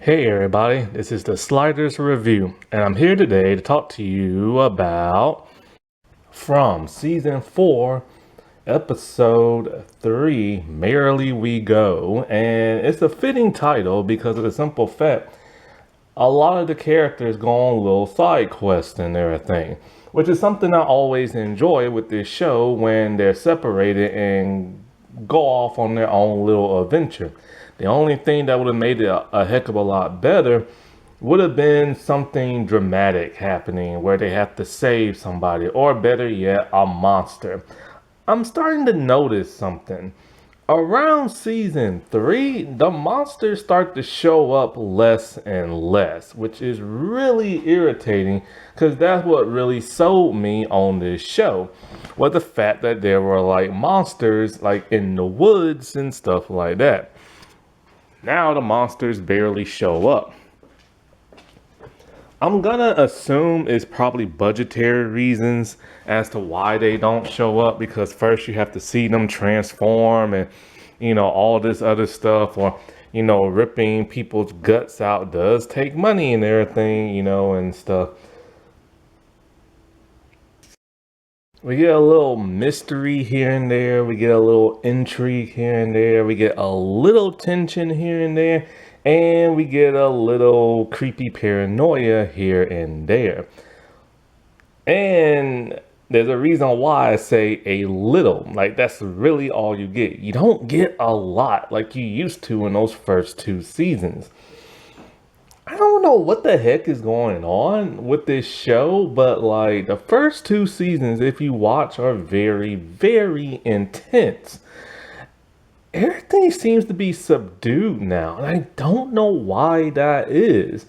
Hey everybody, this is the Sliders Review, and I'm here today to talk to you about from Season 4, Episode 3, Merrily We Go. And it's a fitting title because of the simple fact a lot of the characters go on little side quests and everything, which is something I always enjoy with this show when they're separated and go off on their own little adventure. The only thing that would have made it a heck of a lot better would have been something dramatic happening where they have to save somebody, or better yet, a monster. I'm starting to notice something. Around season 3, the monsters start to show up less and less, which is really irritating because that's what really sold me on this show. Was the fact that there were like monsters like in the woods and stuff like that. Now the monsters barely show up. I'm gonna assume it's probably budgetary reasons as to why they don't show up, because first you have to see them transform and all this other stuff, or ripping people's guts out does take money and everything, and stuff. We get a little mystery here and there, we get a little intrigue here and there, we get a little tension here and there, and we get a little creepy paranoia here and there. And there's a reason why I say a little. Like, that's really all you get. You don't get a lot like you used to in those first two seasons. I don't know what the heck is going on with this show, but like the first two seasons, if you watch, are very, very intense. Everything seems to be subdued now, and I don't know why that is.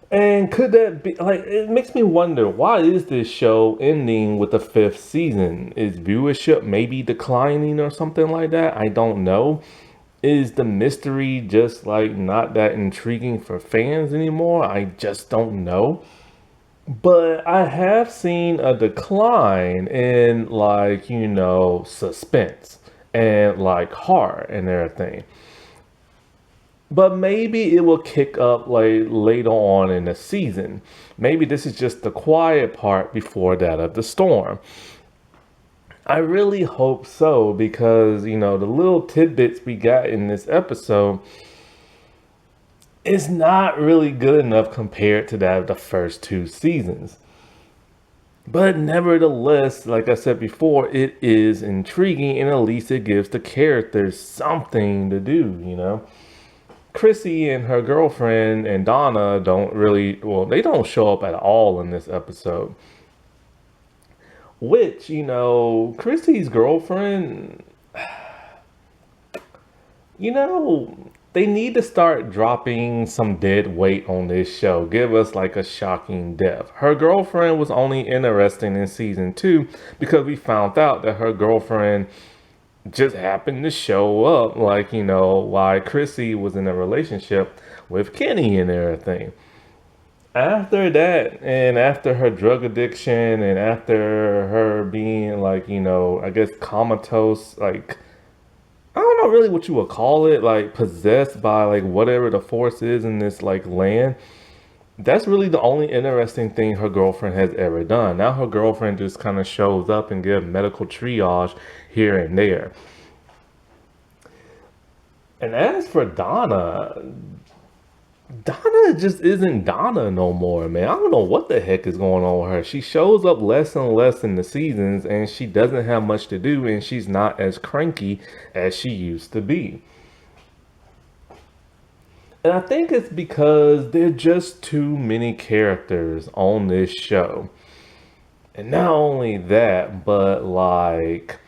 And could that be like, it makes me wonder, why is this show ending with the fifth season? Is viewership maybe declining or something like that? I don't know. Is the mystery just like not that intriguing for fans anymore? I just don't know. But I have seen a decline in like, suspense and like horror and everything. But maybe it will kick up like later on in the season. Maybe this is just the quiet part before that of the storm. I really hope so, because the little tidbits we got in this episode is not really good enough compared to that of the first two seasons. But nevertheless, like I said before, it is intriguing, and at least it gives the characters something to do. Chrissy and her girlfriend and Donna don't really, well, they don't show up at all in this episode. Which, Chrissy's girlfriend, you know, they need to start dropping some dead weight on this show. Give us like a shocking death. Her girlfriend was only interesting in season 2 because we found out that her girlfriend just happened to show up, like, while Chrissy was in a relationship with Kenny and everything. After that, and after her drug addiction, and after her being like, I guess comatose, like, I don't know really what you would call it, like possessed by like whatever the force is in this like land. That's really the only interesting thing her girlfriend has ever done. Now her girlfriend just kind of shows up and gives medical triage here and there. And as for Donna, Donna just isn't Donna no more, man. I don't know what the heck is going on with her. She shows up less and less in the seasons, and she doesn't have much to do, and she's not as cranky as she used to be. And I think it's because there are just too many characters on this show. And not only that, but like,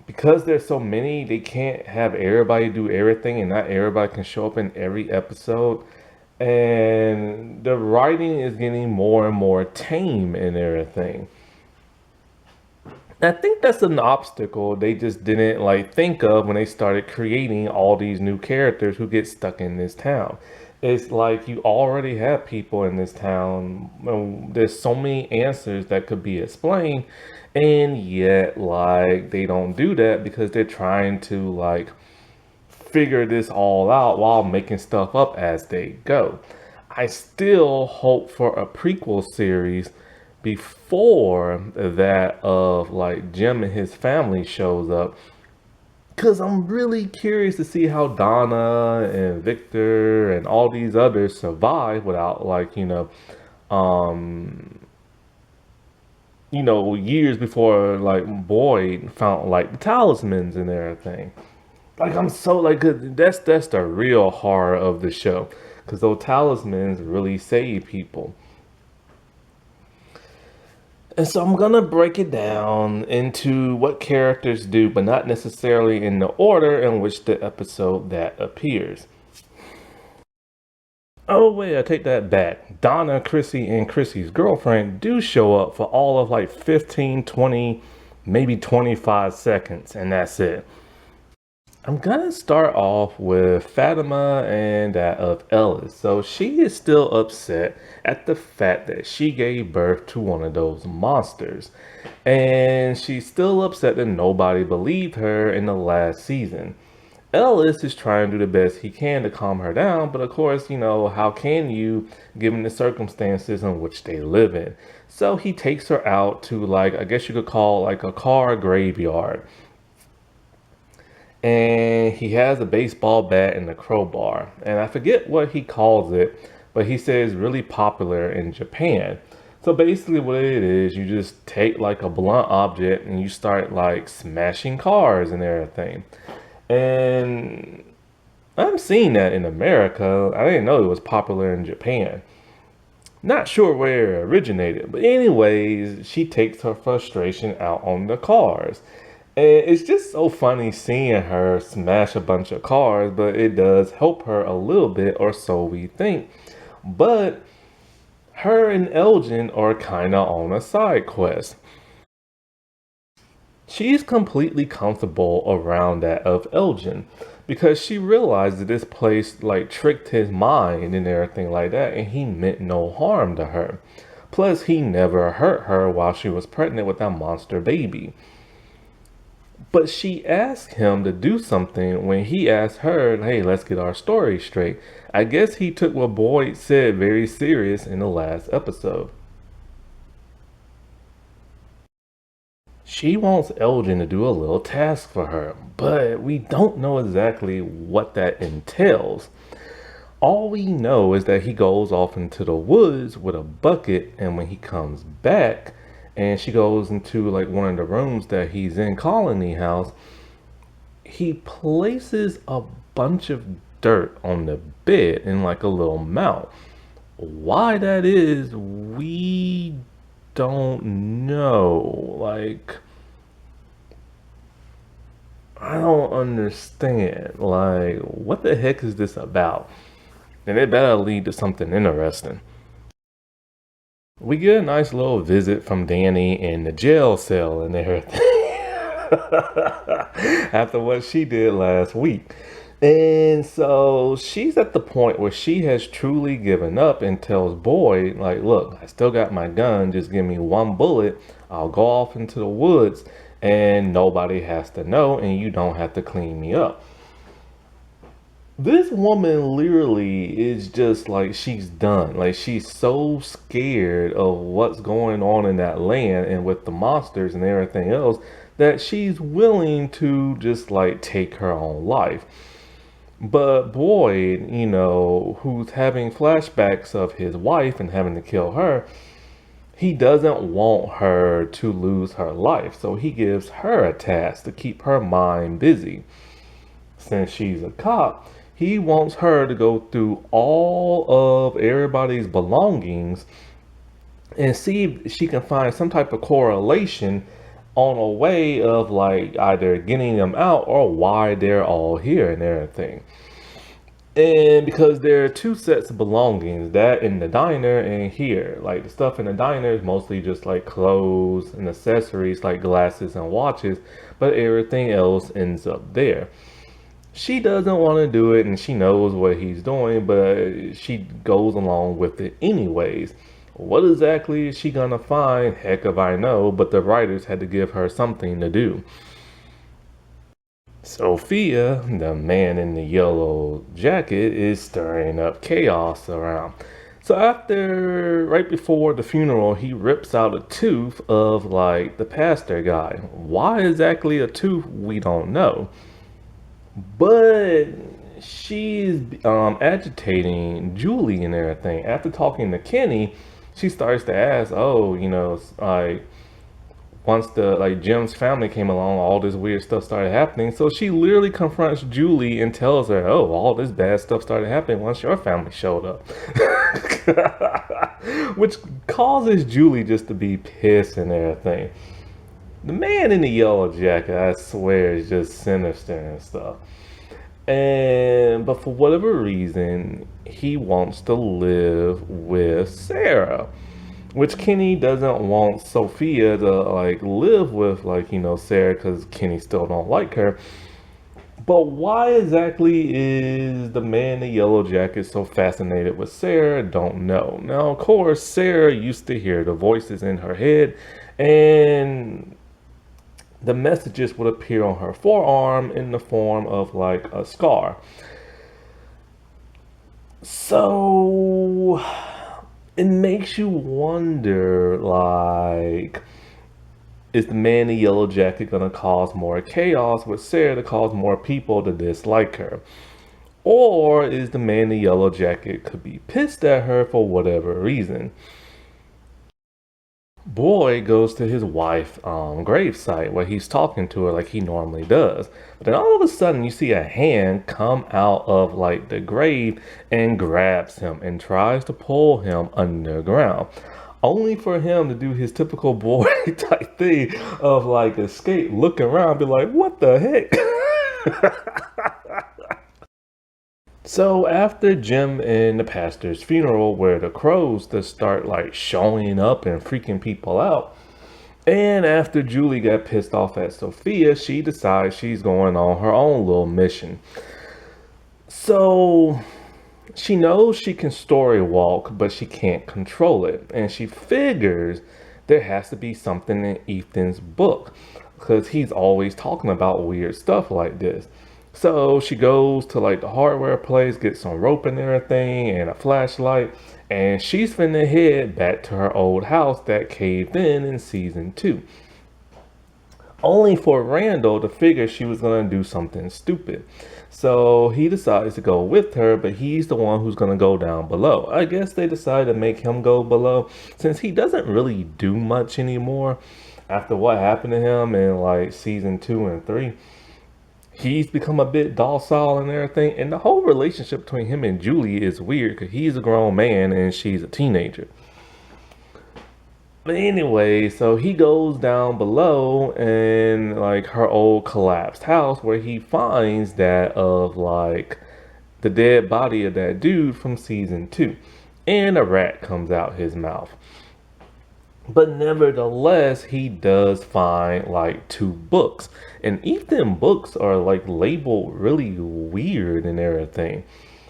because there's so many, they can't have everybody do everything, and not everybody can show up in every episode. And the writing is getting more and more tame and everything. I think that's an obstacle they just didn't like think of when they started creating all these new characters who get stuck in this town. It's like you already have people in this town. There's so many answers that could be explained, and yet like they don't do that because they're trying to like figure this all out while making stuff up as they go. I still hope for a prequel series before that of like Jim and his family shows up, because I'm really curious to see how Donna and Victor and all these others survive without like, um, years before like Boyd found like the talismans and everything. Like I'm so like 'cause that's the real horror of the show, because those talismans really save people. And so I'm gonna break it down into what characters do, but not necessarily in the order in which the episode that appears. Oh wait, I take that back. Donna, Chrissy, and Chrissy's girlfriend do show up for all of like 15, 20, maybe 25 seconds, and that's it. I'm gonna start off with Fatima and that of Ellis. So she is still upset at the fact that she gave birth to one of those monsters. And she's still upset that nobody believed her in the last season. Ellis is trying to do the best he can to calm her down, but of course, how can you given the circumstances in which they live in? So he takes her out to like, I guess you could call like a car graveyard, and he has a baseball bat and a crowbar. And I forget what he calls it, but he says really popular in Japan. So basically what it is, you just take like a blunt object and you start like smashing cars and everything. And I'm seeing that in America. I didn't know it was popular in Japan. Not sure where it originated, but anyways, she takes her frustration out on the cars. And it's just so funny seeing her smash a bunch of cars, but it does help her a little bit, or so we think. But her and Elgin are kind of on a side quest. She's completely comfortable around that of Elgin because she realized that this place like tricked his mind and everything like that, and he meant no harm to her. Plus, he never hurt her while she was pregnant with that monster baby. But she asked him to do something when he asked her, hey, let's get our story straight. I guess he took what Boyd said very serious in the last episode. She wants Elgin to do a little task for her, but we don't know exactly what that entails. All we know is that he goes off into the woods with a bucket, and when he comes back, and she goes into like one of the rooms that he's in, Colony House, he places a bunch of dirt on the bed in like a little mound. Why that is, we don't know. Like, I don't understand. Like, what the heck is this about? And it better lead to something interesting. We get a nice little visit from Danny in the jail cell and everything after what she did last week. And so she's at the point where she has truly given up and tells Boyd, like, look, I still got my gun. Just give me one bullet. I'll go off into the woods and nobody has to know, and you don't have to clean me up. This woman literally is just like, she's done. Like, she's so scared of what's going on in that land and with the monsters and everything else that she's willing to just like take her own life. But Boyd, who's having flashbacks of his wife and having to kill her, he doesn't want her to lose her life. So he gives her a task to keep her mind busy. Since she's a cop, he wants her to go through all of everybody's belongings and see if she can find some type of correlation on a way of like either getting them out or why they're all here and everything. And because there are two sets of belongings, that in the diner and here. Like the stuff in the diner is mostly just like clothes and accessories like glasses and watches, but everything else ends up there. She doesn't want to do it and she knows what he's doing, but she goes along with it anyways. What exactly is she gonna find? Heck if I know, but the writers had to give her something to do. Sophia, the man in the yellow jacket, is stirring up chaos around. So after, right before the funeral, he rips out a tooth of like the pastor guy. Why exactly a tooth, we don't know. But she's agitating Julie and everything. After talking to Kenny, she starts to ask, "Oh, like once the like Jim's family came along, all this weird stuff started happening." So she literally confronts Julie and tells her, "Oh, all this bad stuff started happening once your family showed up," which causes Julie just to be pissed and everything. The man in the yellow jacket, I swear, is just sinister and stuff. And but for whatever reason, he wants to live with Sarah, which Kenny doesn't want Sophia to like live with, like Sarah, because Kenny still don't like her. But why exactly is the man in the yellow jacket so fascinated with Sarah? Don't know. Now, of course, Sarah used to hear the voices in her head, and the messages would appear on her forearm in the form of like a scar. So it makes you wonder, like, is the man in the yellow jacket gonna cause more chaos with Sarah to cause more people to dislike her? Or is the man in the yellow jacket could be pissed at her for whatever reason? Boy goes to his wife gravesite where he's talking to her like he normally does. But then all of a sudden you see a hand come out of like the grave and grabs him and tries to pull him underground. Only for him to do his typical boy type thing of like escape, look around, be like, what the heck? So after Jim and the pastor's funeral, where the crows just start like showing up and freaking people out, and after Julie got pissed off at Sophia, she decides she's going on her own little mission. So she knows she can story walk, but she can't control it, and she figures there has to be something in Ethan's book because he's always talking about weird stuff like this. So she goes to like the hardware place, gets some rope and everything, and a flashlight, and she's finna head back to her old house that caved in season 2. Only for Randall to figure she was gonna do something stupid. So he decides to go with her, but he's the one who's gonna go down below. I guess they decided to make him go below since he doesn't really do much anymore after what happened to him in like season 2 and 3. He's become a bit docile and everything, and the whole relationship between him and Julie is weird because he's a grown man and she's a teenager. But anyway, so he goes down below and like her old collapsed house where he finds that of like the dead body of that dude from season 2. And a rat comes out his mouth. But nevertheless, he does find like 2 books. And Ethan books are like labeled really weird and everything.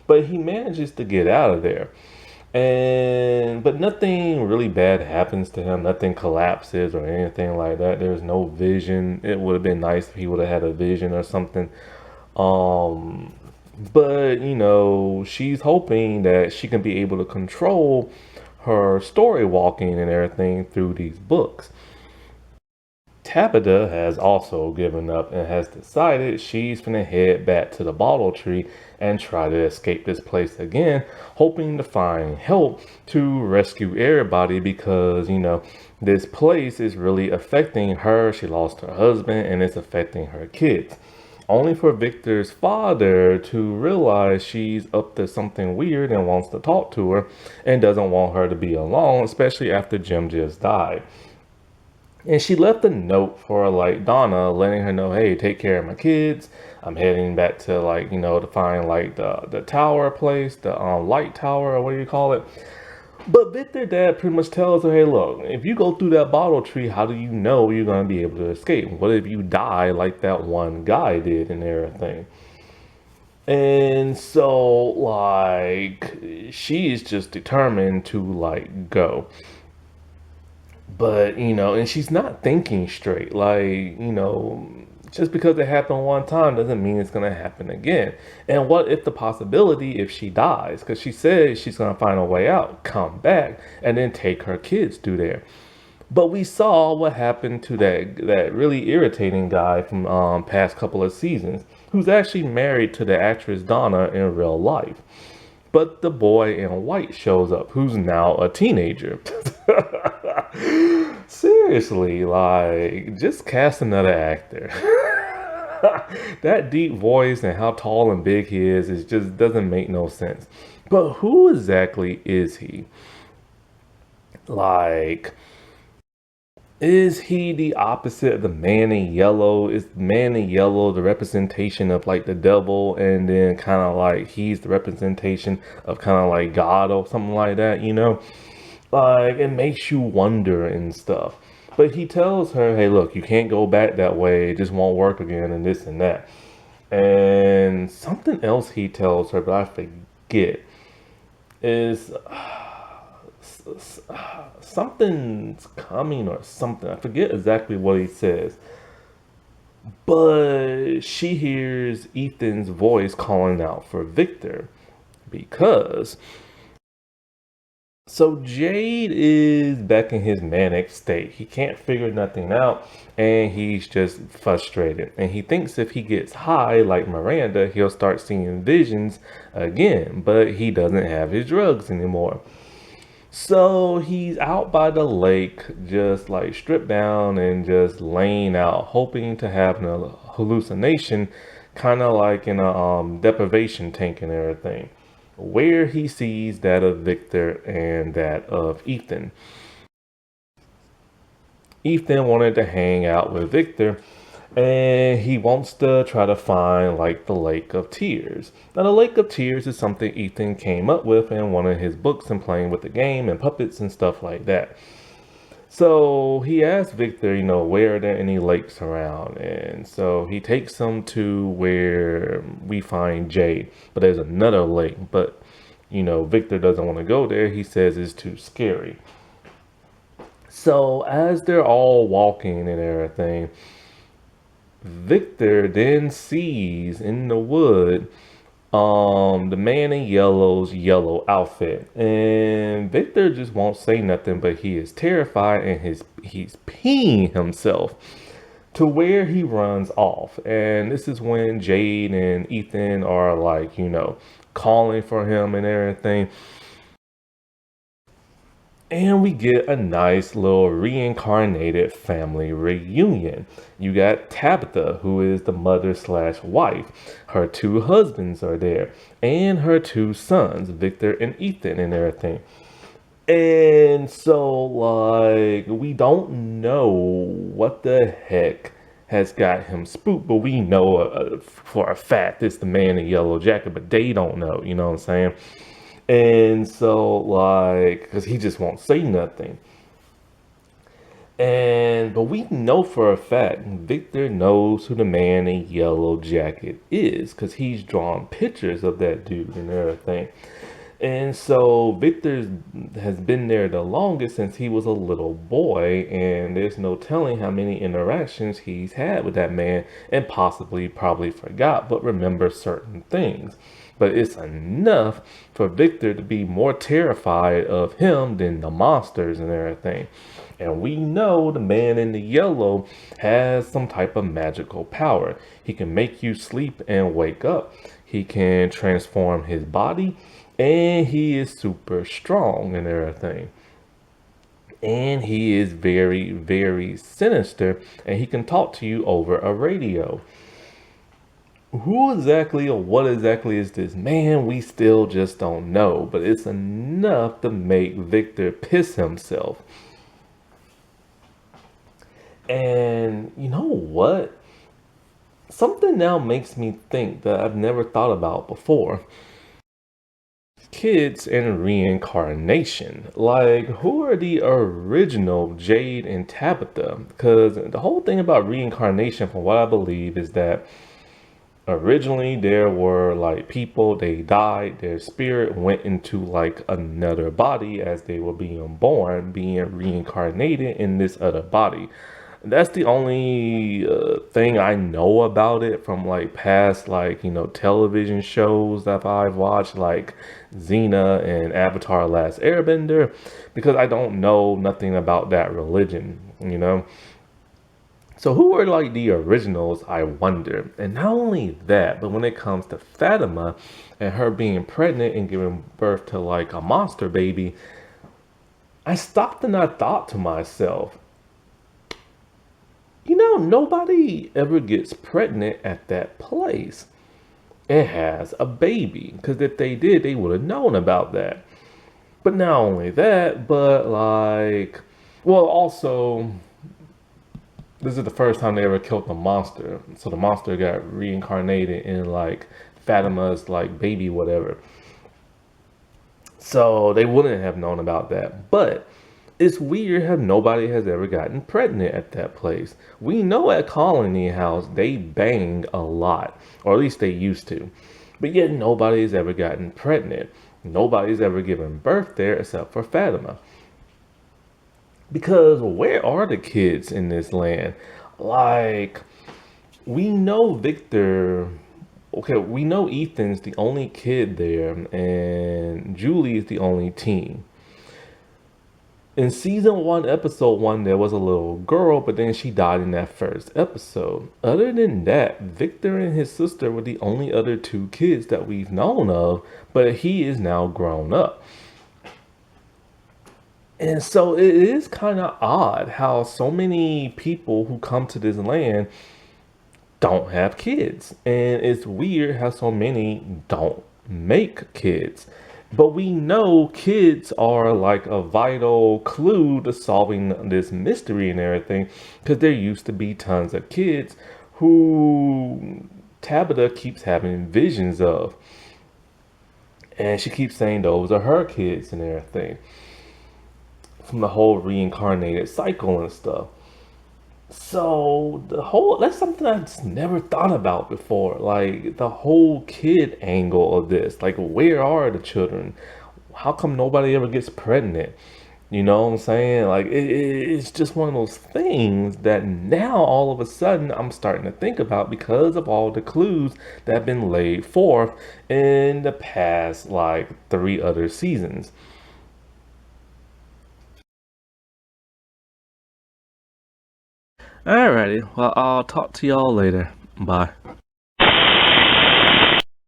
But he manages to get out of there. And but nothing really bad happens to him. Nothing collapses or anything like that. There's no vision. It would have been nice if he would have had a vision or something. Um but she's hoping that she can be able to control her story walking and everything through these books. Tabitha has also given up and has decided she's gonna head back to the bottle tree and try to escape this place again, hoping to find help to rescue everybody because, this place is really affecting her. She lost her husband and it's affecting her kids. Only for Victor's father to realize she's up to something weird and wants to talk to her and doesn't want her to be alone, especially after Jim just died. And she left a note for like Donna, letting her know, hey, take care of my kids. I'm heading back to like, to find like the tower place, the light tower or what do you call it? But Victor dad pretty much tells her, hey, look, if you go through that bottle tree, how do you know you're going to be able to escape? What if you die like that one guy did and everything? And so, like, she's just determined to, like, go. But, and she's not thinking straight. Like, Just because it happened one time doesn't mean it's going to happen again. And what if the possibility if she dies? Because she says she's going to find a way out, come back, and then take her kids through there. But we saw what happened to that really irritating guy from past couple of seasons, who's actually married to the actress Donna in real life. But the boy in white shows up, who's now a teenager. Seriously, like, just cast another actor. That deep voice and how tall and big he is, it just doesn't make no sense. But who exactly is he? Like, is he the opposite of the man in yellow? Is the man in yellow the representation of like the devil, and then kind of like he's the representation of kind of like God or something like that, you know? Like, it makes you wonder and stuff. But he tells her, hey, look, you can't go back that way. It just won't work again, and this and that. And something else he tells her, but I forget, is something's coming or something. I forget exactly what he says. But she hears Ethan's voice calling out for Victor because Jade is back in his manic state. He can't figure nothing out and he's just frustrated. And he thinks if he gets high like Miranda, he'll start seeing visions again, but he doesn't have his drugs anymore. So he's out by the lake, just like stripped down and just laying out, hoping to have an hallucination, kind of like in a deprivation tank and everything, where he sees that of Victor and that of Ethan. Ethan wanted to hang out with Victor, and he wants to try to find like the Lake of Tears. Now, the Lake of Tears is something Ethan came up with in one of his books and playing with the game and puppets and stuff like that. So he asked Victor, where are there any lakes around? And so he takes him to where we find Jade, but there's another lake, but Victor doesn't want to go there. He says it's too scary. So as they're all walking and everything, Victor then sees in the wood the man in yellow's yellow outfit, and Victor just won't say nothing, but he is terrified and he's peeing himself to where he runs off. And this is when Jade and Ethan are like calling for him and everything. And we get a nice little reincarnated family reunion. You got Tabitha, who is the mother slash wife. Her two husbands are there. And her two sons, Victor and Ethan, and everything. And so, like, we don't know what the heck has got him spooked, but we know for a fact it's the man in yellow jacket, but they don't know, you know what I'm saying? And so, like, because he just won't say nothing. But we know for a fact Victor knows who the man in yellow jacket is, because he's drawn pictures of that dude and everything. And so Victor has been there the longest since he was a little boy, and there's no telling how many interactions he's had with that man, and probably forgot, but remember certain things. But it's enough for Victor to be more terrified of him than the monsters and everything. And we know the man in the yellow has some type of magical power. He can make you sleep and wake up. He can transform his body, and he is super strong and everything. And he is very, very sinister, and he can talk to you over a radio. Who exactly or what exactly is this man? We still just don't know, but it's enough to make Victor piss himself. And you know what? Something now makes me think that I've never thought about before. Kids and reincarnation. Like, who are the original Jade and Tabitha? Because the whole thing about reincarnation, from what I believe, is that originally there were like people, they died, their spirit went into like another body as they were being born, being reincarnated in this other body. That's the only thing I know about it from like past like television shows that I've watched, like Xena and Avatar: Last Airbender, because I don't know nothing about that religion. So who were like the originals, I wonder? And not only that, but when it comes to Fatima and her being pregnant and giving birth to like a monster baby, I stopped and I thought to myself, nobody ever gets pregnant at that place and has a baby. Because if they did, they would have known about that. But not only that, but like, well, also, this is the first time they ever killed a monster. So the monster got reincarnated in like Fatima's like baby, whatever. So they wouldn't have known about that. But it's weird how nobody has ever gotten pregnant at that place. We know at Colony House they bang a lot, or at least they used to. But yet nobody's ever gotten pregnant. Nobody's ever given birth there except for Fatima. Because where are the kids in this land? Like, we know Victor. Okay, we know Ethan's the only kid there, and Julie is the only teen. In season one, episode one, there was a little girl, but then she died in that first episode. Other than that, Victor and his sister were the only other two kids that we've known of, but he is now grown up. And so it is kind of odd how so many people who come to this land don't have kids. And it's weird how so many don't make kids. But we know kids are like a vital clue to solving this mystery and everything, because there used to be tons of kids who Tabitha keeps having visions of. And she keeps saying those are her kids and everything from the whole reincarnated cycle and stuff. So that's something I just never thought about before. Like the whole kid angle of this. Like where are the children? How come nobody ever gets pregnant? You know what I'm saying? Like it's just one of those things that now all of a sudden I'm starting to think about because of all the clues that have been laid forth in the past like three other seasons. Alrighty, well I'll talk to y'all later. Bye.